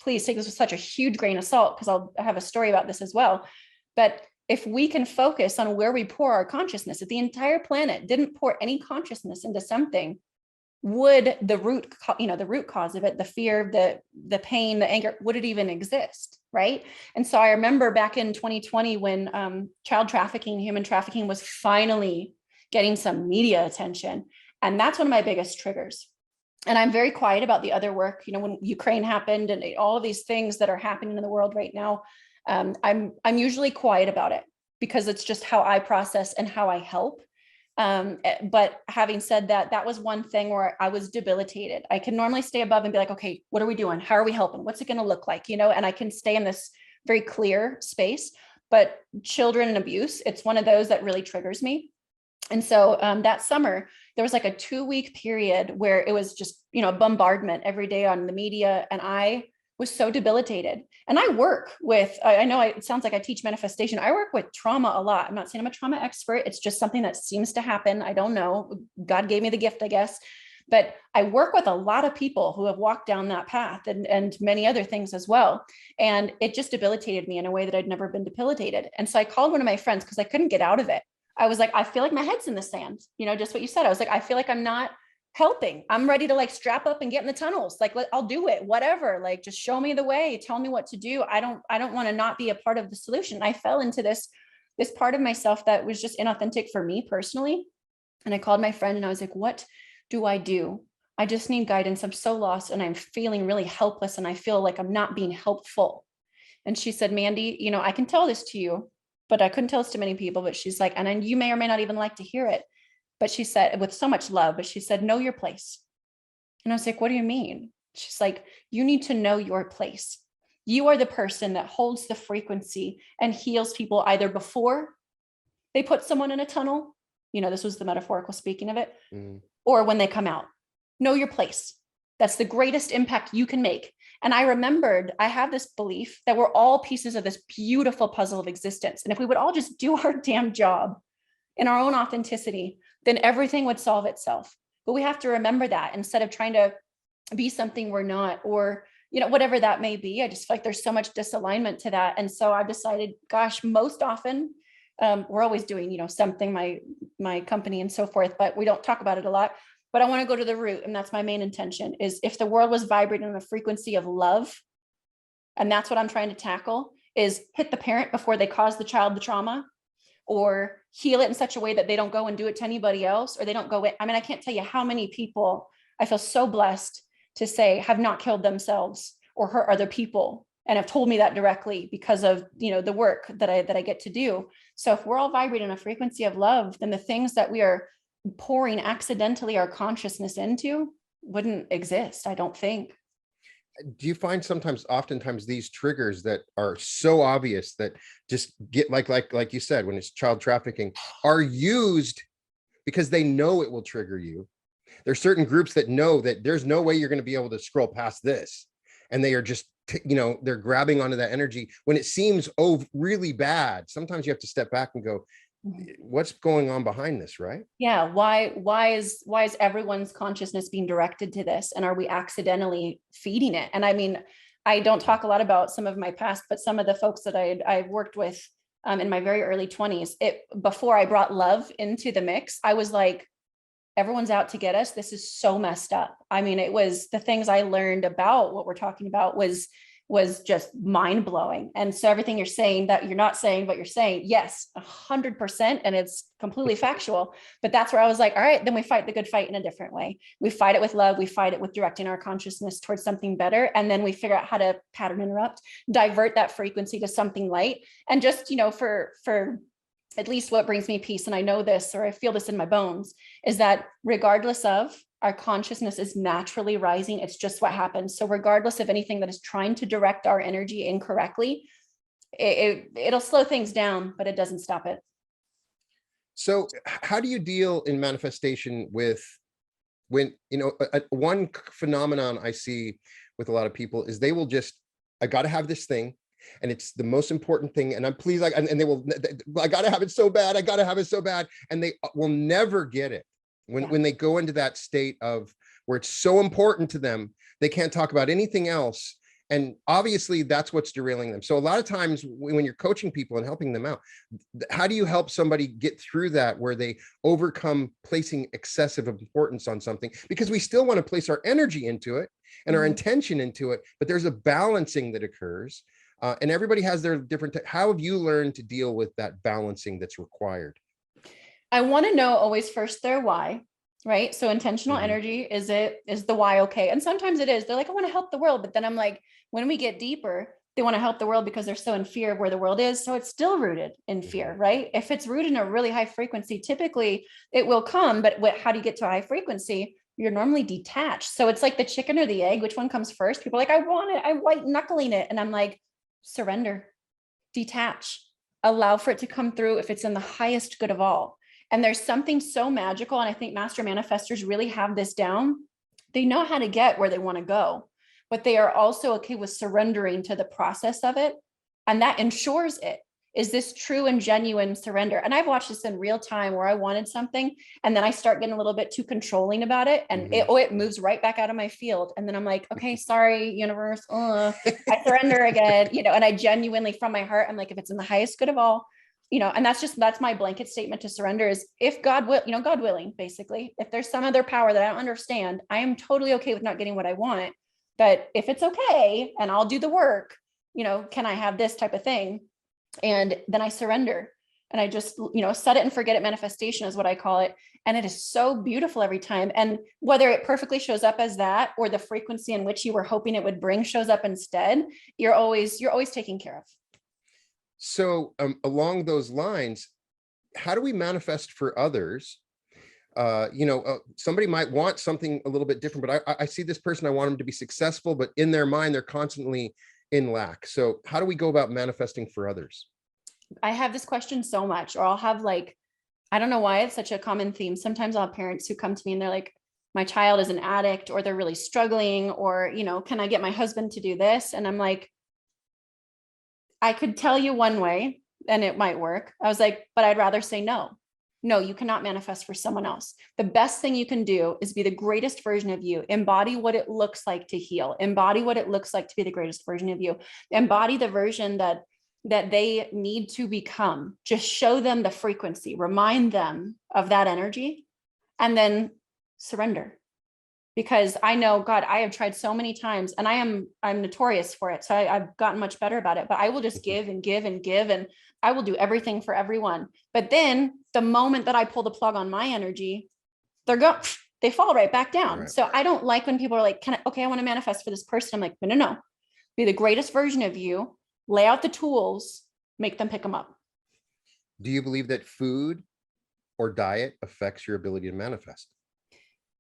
please take this with such a huge grain of salt, because I have a story about this as well. But if we can focus on where we pour our consciousness, if the entire planet didn't pour any consciousness into something, would the root cause of it, the fear, the pain, the anger, would it even exist? Right. And so I remember back in 2020 when child trafficking, human trafficking was finally getting some media attention. And that's one of my biggest triggers. And I'm very quiet about the other work. When Ukraine happened and all of these things that are happening in the world right now, I'm usually quiet about it, because it's just how I process and how I help. But having said that, that was one thing where I was debilitated. I can normally stay above and be like, okay, what are we doing? How are we helping? What's it going to look like? And I can stay in this very clear space. But children and abuse, it's one of those that really triggers me. And so that summer, there was like a 2-week period where it was just, bombardment every day on the media. And I was so debilitated. And I work with, I know it sounds like I teach manifestation. I work with trauma a lot. I'm not saying I'm a trauma expert. It's just something that seems to happen. I don't know. God gave me the gift, I guess. But I work with a lot of people who have walked down that path and many other things as well. And it just debilitated me in a way that I'd never been debilitated. And so I called one of my friends because I couldn't get out of it. I was like, I feel like my head's in the sand, just what you said. I was like, I feel like I'm not helping. I'm ready to strap up and get in the tunnels. I'll do it, whatever, just show me the way, tell me what to do. I don't want to not be a part of the solution. I fell into this part of myself that was just inauthentic for me personally. And I called my friend and I was like, what do? I just need guidance. I'm so lost and I'm feeling really helpless and I feel like I'm not being helpful. And she said, Mandy, I can tell this to you, but I couldn't tell this to many people. But she's like, and you may or may not even like to hear it. But she said, with so much love, but she said, know your place. And I was like, what do you mean? She's like, you need to know your place. You are the person that holds the frequency and heals people either before they put someone in a tunnel. This was the metaphorical speaking of it, or when they come out. Know your place. That's the greatest impact you can make. And I remembered, I have this belief that we're all pieces of this beautiful puzzle of existence. And if we would all just do our damn job in our own authenticity, then everything would solve itself. But we have to remember that instead of trying to be something we're not, or, whatever that may be. I just feel like there's so much disalignment to that. And so I've decided, gosh, most often we're always doing, something, my company and so forth, but we don't talk about it a lot. But I want to go to the root. And that's my main intention, is if the world was vibrating on a frequency of love, and that's what I'm trying to tackle, is hit the parent before they cause the child the trauma, or heal it in such a way that they don't go and do it to anybody else, or they don't go. I can't tell you how many people I feel so blessed to say have not killed themselves or hurt other people, and have told me that directly because of, the work that I get to do. So if we're all vibrating on a frequency of love, then the things that we are pouring accidentally our consciousness into wouldn't exist, I don't think. Do you find oftentimes these triggers that are so obvious that just get like you said, when it's child trafficking, are used because they know it will trigger you? There's certain groups that know that there's no way you're going to be able to scroll past this, and they are just they're grabbing onto that energy when it seems really bad. Sometimes you have to step back and go, what's going on behind this, right? Yeah. Why is everyone's consciousness being directed to this? And are we accidentally feeding it? And I don't talk a lot about some of my past, but some of the folks that I've worked with in my very early 20s, before I brought love into the mix, I was like, everyone's out to get us. This is so messed up. It was the things I learned about what we're talking about was just mind blowing. And so everything you're saying that you're not saying, but you're saying, yes, 100%. And it's completely factual, but that's where I was like, all right, then we fight the good fight in a different way. We fight it with love. We fight it with directing our consciousness towards something better. And then we figure out how to pattern interrupt, divert that frequency to something light. And just, for at least what brings me peace, and I know this, or I feel this in my bones, is that regardless of, our consciousness is naturally rising. It's just what happens. So regardless of anything that is trying to direct our energy incorrectly, it'll slow things down, but it doesn't stop it. So how do you deal in manifestation with when, one phenomenon I see with a lot of people is they will just, I got to have this thing and it's the most important thing. And I'm pleased, like, and they will, I got to have it so bad. I got to have it so bad. And they will never get it. When they go into that state of where it's so important to them, they can't talk about anything else. And obviously that's what's derailing them. So a lot of times when you're coaching people and helping them out, how do you help somebody get through that where they overcome placing excessive importance on something? Because we still want to place our energy into it and our intention into it, but there's a balancing that occurs. And everybody has their different, how have you learned to deal with that balancing that's required? I want to know always first their why, right? So intentional energy, is the why okay? And sometimes it is. They're like, I want to help the world. But then I'm like, when we get deeper, they want to help the world because they're so in fear of where the world is. So it's still rooted in fear, right? If it's rooted in a really high frequency, typically it will come. But how do you get to a high frequency? You're normally detached. So it's like the chicken or the egg, which one comes first? People are like, I want it. I'm white knuckling it. And I'm like, surrender, detach, allow for it to come through if it's in the highest good of all. And there's something so magical. And I think master manifestors really have this down. They know how to get where they want to go, but they are also okay with surrendering to the process of it. And that ensures it. Is this true and genuine surrender? And I've watched this in real time where I wanted something and then I start getting a little bit too controlling about it. And it moves right back out of my field. And then I'm like, okay, sorry, universe. I surrender again, and I genuinely from my heart, I'm like, if it's in the highest good of all, and that's my blanket statement to surrender is if God will, God willing, basically, if there's some other power that I don't understand, I am totally okay with not getting what I want. But if it's okay, and I'll do the work, can I have this type of thing? And then I surrender and I just, set it and forget it manifestation is what I call it. And it is so beautiful every time. And whether it perfectly shows up as that, or the frequency in which you were hoping it would bring shows up instead, you're always taken care of. So along those lines, how do we manifest for others? Somebody might want something a little bit different, but I see this person, I want them to be successful, but in their mind, they're constantly in lack. So how do we go about manifesting for others? I have this question so much, or I'll have I don't know why it's such a common theme. Sometimes I'll have parents who come to me and they're like, my child is an addict, or they're really struggling, or, can I get my husband to do this? And I'm like, I could tell you one way and it might work. I was like, but I'd rather say no. No, you cannot manifest for someone else. The best thing you can do is be the greatest version of you. Embody what it looks like to heal. Embody what it looks like to be the greatest version of you. Embody the version that they need to become. Just show them the frequency, remind them of that energy, and then surrender. Because I know, God, I have tried so many times and I'm notorious for it. So I've gotten much better about it, but I will just give and give and give. And I will do everything for everyone. But then the moment that I pull the plug on my energy, they fall right back down. Right. So I don't like when people are like, I want to manifest for this person. I'm like, no. Be the greatest version of you, lay out the tools, make them pick them up. Do you believe that food or diet affects your ability to manifest?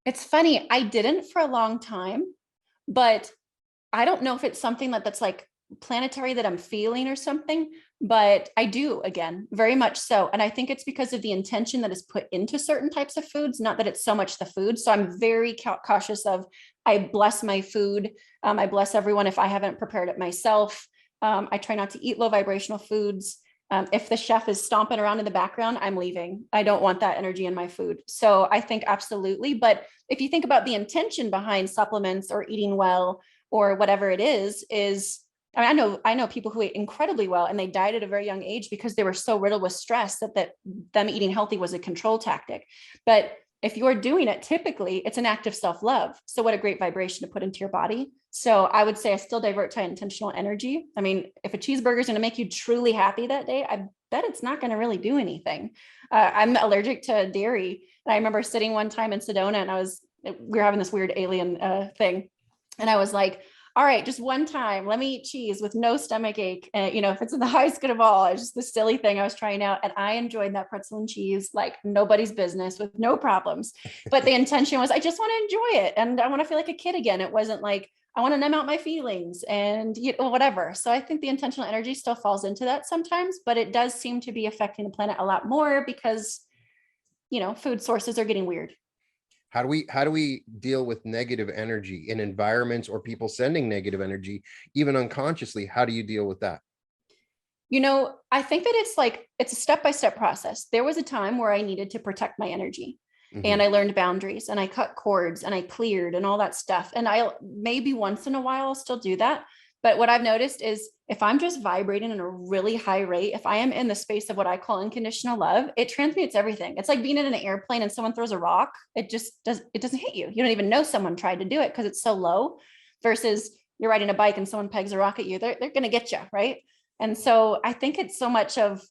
It's funny. I didn't for a long time, but I don't know if it's something that's like planetary that I'm feeling or something, but I do, again, very much so. And I think it's because of the intention that is put into certain types of foods, not that it's so much the food. So I'm very cautious of, I bless my food. I bless everyone if I haven't prepared it myself. I try not to eat low vibrational foods. If the chef is stomping around in the background, I'm leaving. I don't want that energy in my food. So I think absolutely. But if you think about the intention behind supplements or eating well or whatever it is, I know people who ate incredibly well and they died at a very young age because they were so riddled with stress that them eating healthy was a control tactic. But if you're doing it, typically it's an act of self-love. So what a great vibration to put into your body. So I would say I still divert to intentional energy. I mean, if a cheeseburger is going to make you truly happy that day, I bet it's not going to really do anything. I'm allergic to dairy. And I remember sitting one time in Sedona and we were having this weird alien thing. And I was like, all right, just one time, let me eat cheese with no stomach ache. And, if it's the highest good of all, it's just the silly thing I was trying out. And I enjoyed that pretzel and cheese like nobody's business with no problems. But the intention was, I just want to enjoy it. And I want to feel like a kid again. It wasn't like, I want to numb out my feelings and whatever. So I think the intentional energy still falls into that sometimes, but it does seem to be affecting the planet a lot more because, food sources are getting weird. How do we deal with negative energy in environments or people sending negative energy, even unconsciously? How do you deal with that? I think that it's a step-by-step process. There was a time where I needed to protect my energy. And I learned boundaries and I cut cords and I cleared and all that stuff. And maybe once in a while I'll still do that. But what I've noticed is if I'm just vibrating at a really high rate, if I am in the space of what I call unconditional love, it transmutes everything. It's like being in an airplane and someone throws a rock. It doesn't hit you. You don't even know someone tried to do it because it's so low, versus you're riding a bike and someone pegs a rock at you. They're going to get you, right? And so I think it's so much of,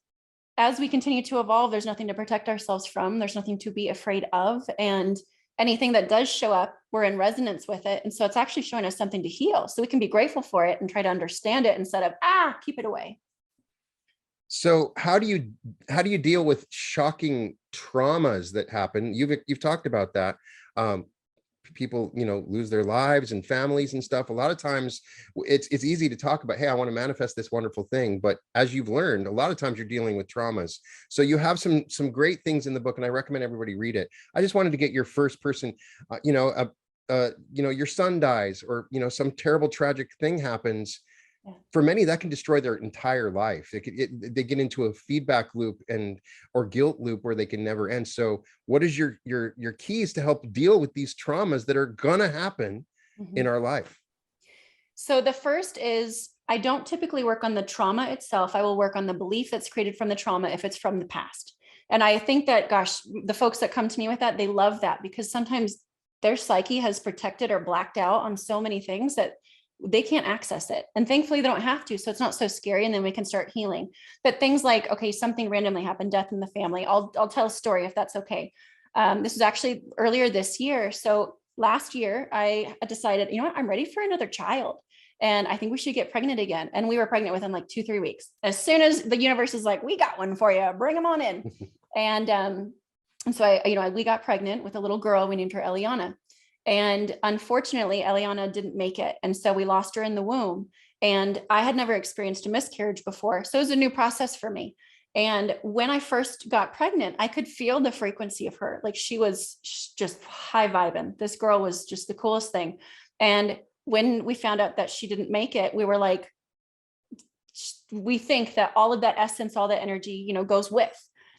as we continue to evolve, there's nothing to protect ourselves from. There's nothing to be afraid of. And anything that does show up, we're in resonance with it. And so it's actually showing us something to heal. So we can be grateful for it and try to understand it instead of, keep it away. So how do you deal with shocking traumas that happen? You've talked about that. People, lose their lives and families and stuff. A lot of times it's easy to talk about, hey, I want to manifest this wonderful thing. But as you've learned, a lot of times you're dealing with traumas. So you have some great things in the book, and I recommend everybody read it. I just wanted to get your first person, your son dies, or, some terrible, tragic thing happens. Yeah. For many, that can destroy their entire life. They get into a feedback loop or guilt loop where they can never end. So what is your keys to help deal with these traumas that are gonna happen in our life? So the first is, I don't typically work on the trauma itself. I will work on the belief that's created from the trauma if it's from the past. And I think that, gosh, the folks that come to me with that, they love that, because sometimes their psyche has protected or blacked out on so many things that they can't access it. And thankfully they don't have to. So it's not so scary. And then we can start healing. But things like, okay, something randomly happened, death in the family. I'll tell a story if that's okay. This was actually earlier this year. So last year I decided, I'm ready for another child. And I think we should get pregnant again. And we were pregnant within like 2-3 weeks. As soon as the universe is like, we got one for you, bring them on in. And so we got pregnant with a little girl. We named her Eliana. And unfortunately, Eliana didn't make it. And so we lost her in the womb. And I had never experienced a miscarriage before. So it was a new process for me. And when I first got pregnant, I could feel the frequency of her. Like, she was just high vibing. This girl was just the coolest thing. And when we found out that she didn't make it, we were like, we think that all of that essence, all that energy, goes with.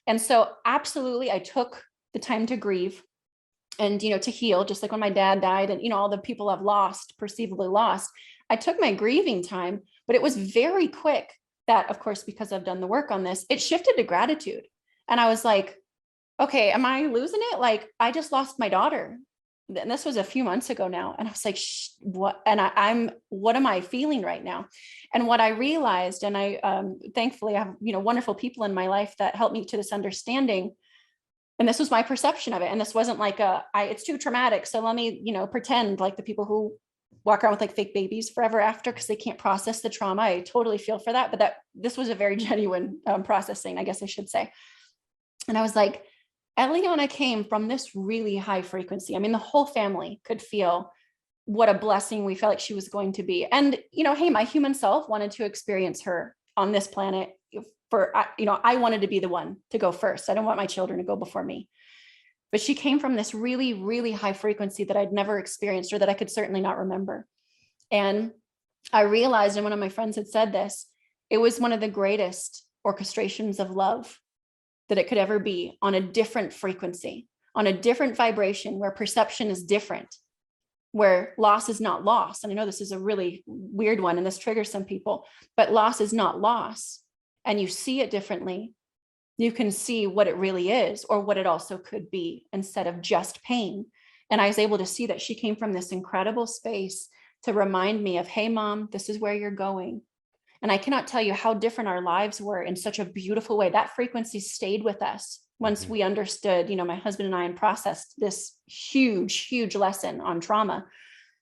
And so absolutely, I took the time to grieve and, to heal, just like when my dad died and, all the people I've lost, perceivably lost. I took my grieving time, but it was very quick that, of course, because I've done the work on this, it shifted to gratitude. And I was like, okay, am I losing it? Like, I just lost my daughter. And this was a few months ago now. And I was like, what? And what am I feeling right now? And what I realized, and I, thankfully I have, wonderful people in my life that helped me to this understanding. And this was my perception of it. And this wasn't like it's too traumatic, so let me, pretend like the people who walk around with like fake babies forever after, because they can't process the trauma. I totally feel for that. But this was a very genuine processing, I guess I should say. And I was like, Eliana came from this really high frequency. I mean, the whole family could feel what a blessing we felt like she was going to be. And, hey, my human self wanted to experience her on this planet. I wanted to be the one to go first. I don't want my children to go before me. But she came from this really, really high frequency that I'd never experienced, or that I could certainly not remember. And I realized, and one of my friends had said this, it was one of the greatest orchestrations of love that it could ever be, on a different frequency, on a different vibration, where perception is different, where loss is not loss. And I know this is a really weird one, and this triggers some people, but loss is not loss. And you see it differently. You can see what it really is, or what it also could be, instead of just pain. And I was able to see that she came from this incredible space to remind me of, hey, Mom, this is where you're going. And I cannot tell you how different our lives were in such a beautiful way. That frequency stayed with us once we understood, my husband and I, and processed this huge, huge lesson on trauma.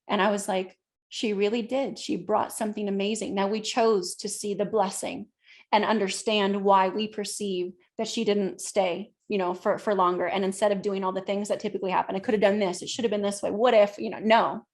And I was like, She really did. She brought something amazing. Now we chose to see the blessing and understand why we perceive that she didn't stay, for longer. And instead of doing all the things that typically happen, I could have done this, it should have been this way. What if, no,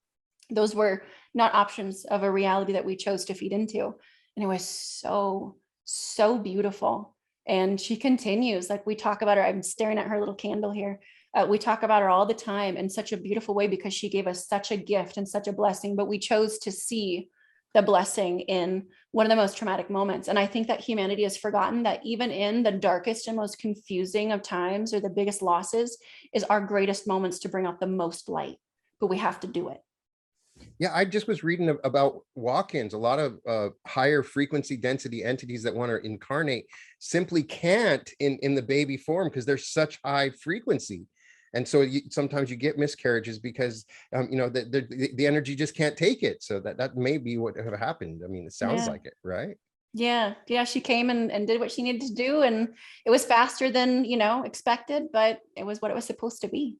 those were not options of a reality that we chose to feed into. And it was so, so beautiful. And she continues, like we talk about her. I'm staring at her little candle here. We talk about her all the time in such a beautiful way because she gave us such a gift and such a blessing, but we chose to see the blessing in one of the most traumatic moments. And I think that humanity has forgotten that even in the darkest and most confusing of times, or the biggest losses, is our greatest moments to bring out the most light, but we have to do it. Yeah, I just was reading about walk-ins. A lot of higher frequency density entities that want to incarnate simply can't in the baby form because there's such high frequency. And so sometimes you get miscarriages because, the energy just can't take it. So that may be what have happened. I mean, it sounds like it, right? Yeah. She came and did what she needed to do. And it was faster than, expected, but it was what it was supposed to be.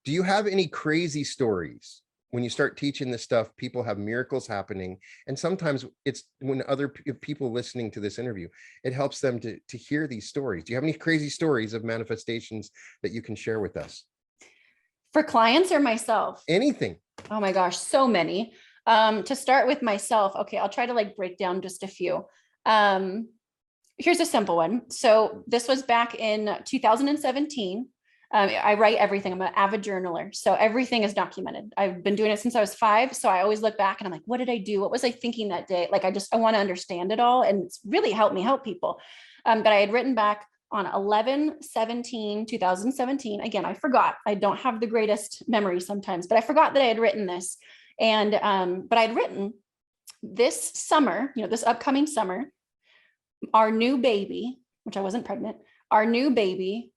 Do you have any crazy stories? When you start teaching this stuff, people have miracles happening. And sometimes it's when other people listening to this interview, it helps them to hear these stories. Do you have any crazy stories of manifestations that you can share with us? For clients or myself? Anything. Oh my gosh, so many. To start with myself, okay, I'll try to break down just a few. Here's a simple one. So this was back in 2017. I write everything. I'm an avid journaler. So everything is documented. I've been doing it since I was 5. So I always look back and I'm like, what did I do? What was I thinking that day? I want to understand it all. And it's really helped me help people. But I had written back on 11/17/2017. Again, I forgot. I don't have the greatest memory sometimes, but I forgot that I had written this. And, but I'd written this summer, this upcoming summer, our new baby, which I wasn't pregnant, our new baby,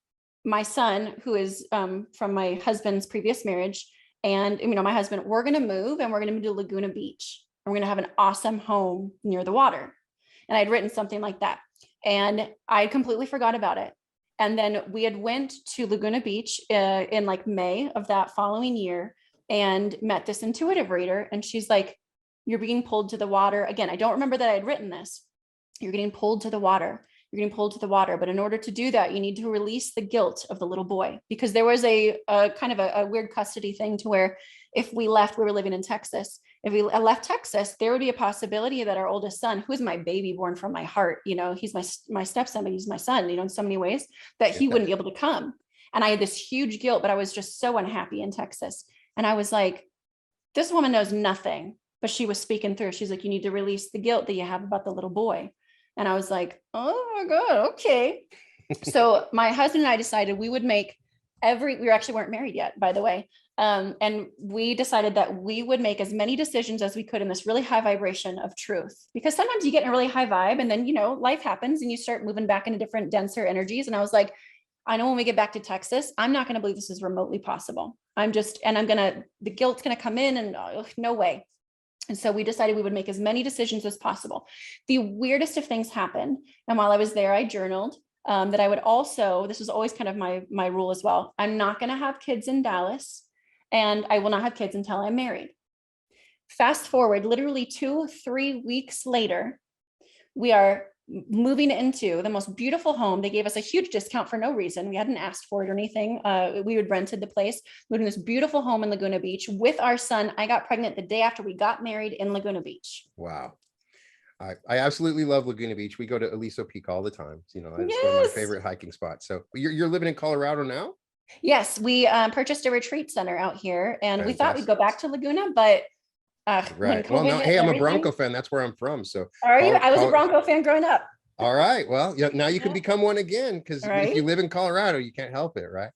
my son, who is from my husband's previous marriage, and my husband, we're going to move and we're going to move to Laguna Beach. We're going to have an awesome home near the water. And I'd written something like that. And I completely forgot about it. And then we had went to Laguna Beach in May of that following year and met this intuitive reader. And she's like, you're being pulled to the water. Again, I don't remember that I had written this. You're getting pulled to the water. You're getting pulled to the water. But in order to do that, you need to release the guilt of the little boy, because there was a kind of a weird custody thing to where if we left, we were living in Texas. If we left Texas, there would be a possibility that our oldest son, who is my baby born from my heart, he's my stepson, but he's my son, in so many ways, that he wouldn't be able to come. And I had this huge guilt, but I was just so unhappy in Texas. And I was like, this woman knows nothing, but she was speaking through. She's like, you need to release the guilt that you have about the little boy. And I was like, oh my God, okay. So my husband and I decided we would make we actually weren't married yet, by the way. And we decided that we would make as many decisions as we could in this really high vibration of truth, because sometimes you get in a really high vibe and then, life happens and you start moving back into different denser energies. And I was like, I know when we get back to Texas, I'm not going to believe this is remotely possible. The guilt's going to come in and no way. And so we decided we would make as many decisions as possible. The weirdest of things happened. And while I was there, I journaled that I would also, this was always kind of my rule as well, I'm not going to have kids in Dallas, and I will not have kids until I'm married. Fast forward, literally 2-3 weeks later, we are moving into the most beautiful home. They gave us a huge discount for no reason. We hadn't asked for it or anything. We had rented the place, moved in this beautiful home in Laguna Beach with our son. I got pregnant the day after we got married in Laguna Beach. Wow. I absolutely love Laguna Beach. We go to Aliso Peak all the time. It's one of my favorite hiking spots. So you're living in Colorado now? Yes, we purchased a retreat center out here, and Fantastic. We thought we'd go back to Laguna, but right. Well, no, hey, I'm a Bronco fan. That's where I'm from. So are you? I was a Bronco fan growing up. All right. Well, now you can become one again, because if you live in Colorado, you can't help it, right?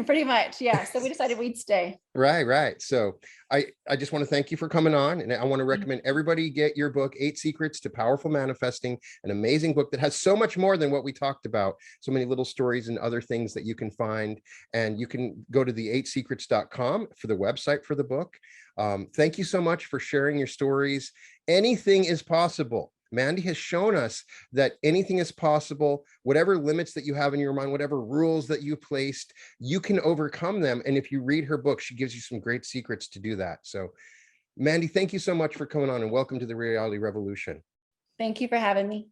Pretty much, yeah. So we decided we'd stay. Right. So I just want to thank you for coming on, and I want to recommend everybody get your book, 8 Secrets to Powerful Manifesting, an amazing book that has so much more than what we talked about, so many little stories and other things that you can find. And you can go to the8secrets.com for the website for the book. Thank you so much for sharing your stories. Anything is possible. Mandy has shown us that anything is possible. Whatever limits that you have in your mind, whatever rules that you placed, you can overcome them. And if you read her book, she gives you some great secrets to do that. So Mandy, thank you so much for coming on, and welcome to the Reality Revolution. Thank you for having me.